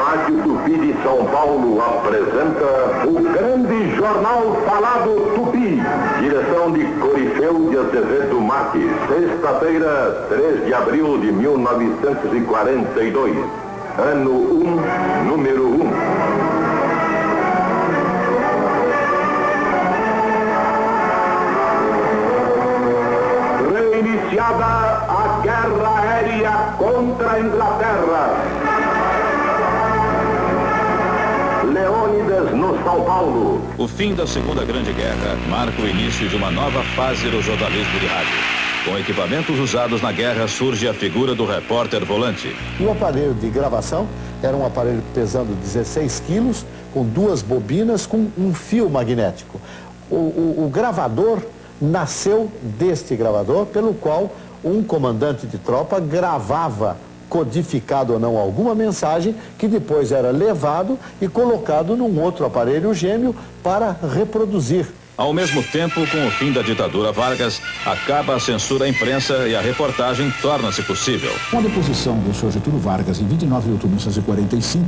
Rádio Tupi de São Paulo apresenta o grande jornal falado Tupi, direção de Corifeu de Azevedo Marques. Marques, sexta-feira, 3 de abril de 1942, ano 1, número 1. Reiniciada a guerra aérea contra a Inglaterra. Leônidas, no São Paulo. O fim da Segunda Grande Guerra marca o início de uma nova fase do jornalismo de rádio. Com equipamentos usados na guerra, surge a figura do repórter volante. E o aparelho de gravação era um aparelho pesando 16 quilos, com 2 bobinas, com um fio magnético. O gravador nasceu deste gravador, pelo qual um comandante de tropa gravava, codificado ou não, alguma mensagem que depois era levado e colocado num outro aparelho gêmeo para reproduzir. Ao mesmo tempo, com o fim da ditadura Vargas, acaba a censura à imprensa e a reportagem torna-se possível. Com a deposição do senhor Getúlio Vargas em 29 de outubro de 1945,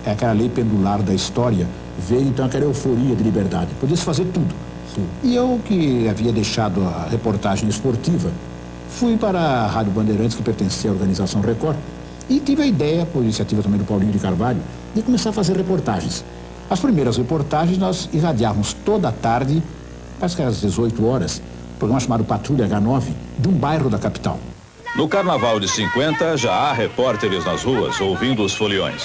aquela lei pendular da história, veio então aquela euforia de liberdade. Podia-se fazer tudo. Sim. E eu, que havia deixado a reportagem esportiva, fui para a Rádio Bandeirantes, que pertencia à organização Record, e tive a ideia, por iniciativa também do Paulinho de Carvalho, de começar a fazer reportagens. As primeiras reportagens nós irradiávamos toda a tarde, parece que às 18 horas, um programa chamado Patrulha H9, de um bairro da capital. No Carnaval de 50, já há repórteres nas ruas ouvindo os foliões.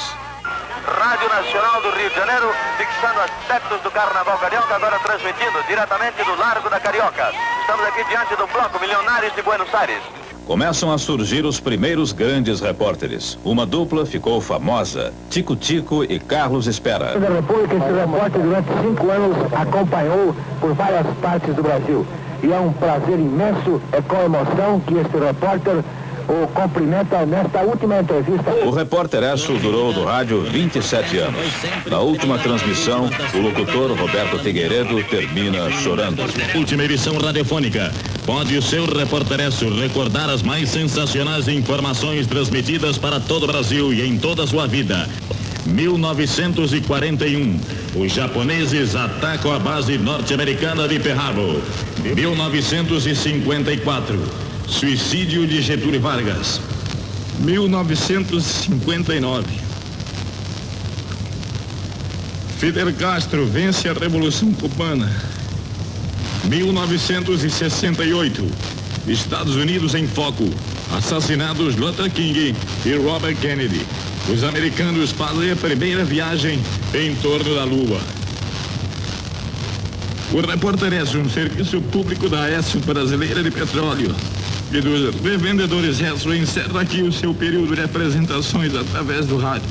Rádio Nacional do Rio de Janeiro, fixando aspectos do Carnaval Carioca, agora transmitindo diretamente do Largo da Carioca. Estamos aqui diante do Bloco Milionários de Buenos Aires. Começam a surgir os primeiros grandes repórteres. Uma dupla ficou famosa, Tico Tico e Carlos Espera. Da República, esse repórter durante 5 anos acompanhou por várias partes do Brasil. E é um prazer imenso, é com emoção que este repórter o cumprimenta nesta última entrevista. O repórter Écio durou do rádio 27 anos. Na última transmissão, o locutor Roberto Figueiredo termina chorando. Última edição radiofônica. Pode o seu repórter Écio recordar as mais sensacionais informações transmitidas para todo o Brasil e em toda a sua vida. 1941, os japoneses atacam a base norte-americana de Pearl Harbor. 1954, suicídio de Getúlio Vargas. 1959, Fidel Castro vence a Revolução Cubana. 1968, Estados Unidos em foco. Assassinados Luther King e Robert Kennedy. Os americanos fazem a primeira viagem em torno da Lua. O repórter Écio, um serviço público da Écio Brasileira de Petróleo e dos revendedores Écio, encerra aqui o seu período de apresentações através do rádio.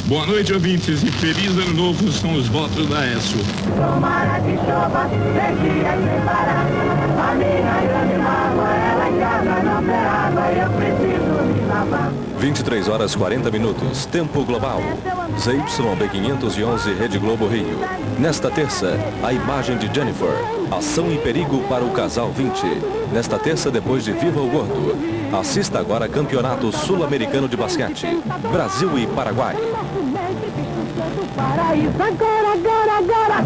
Boa noite, ouvintes, e feliz ano novo são os votos da Écio. Tomara que chova, sequia sem parar. A minha grande mágoa, ela em casa não tem água, eu preciso me lavar. 23 horas 40 minutos, tempo global. ZYB 511, Rede Globo Rio. Nesta terça, a imagem de Jennifer. Ação e perigo para o casal 20. Nesta terça, depois de Viva o Gordo. Assista agora Campeonato Sul-Americano de Basquete. Brasil e Paraguai. Paraíso, agora, agora, agora!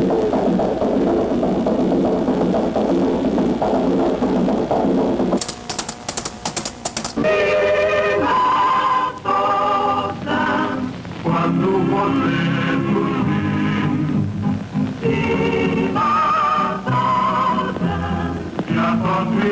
Quando você dormir, e na que a paz me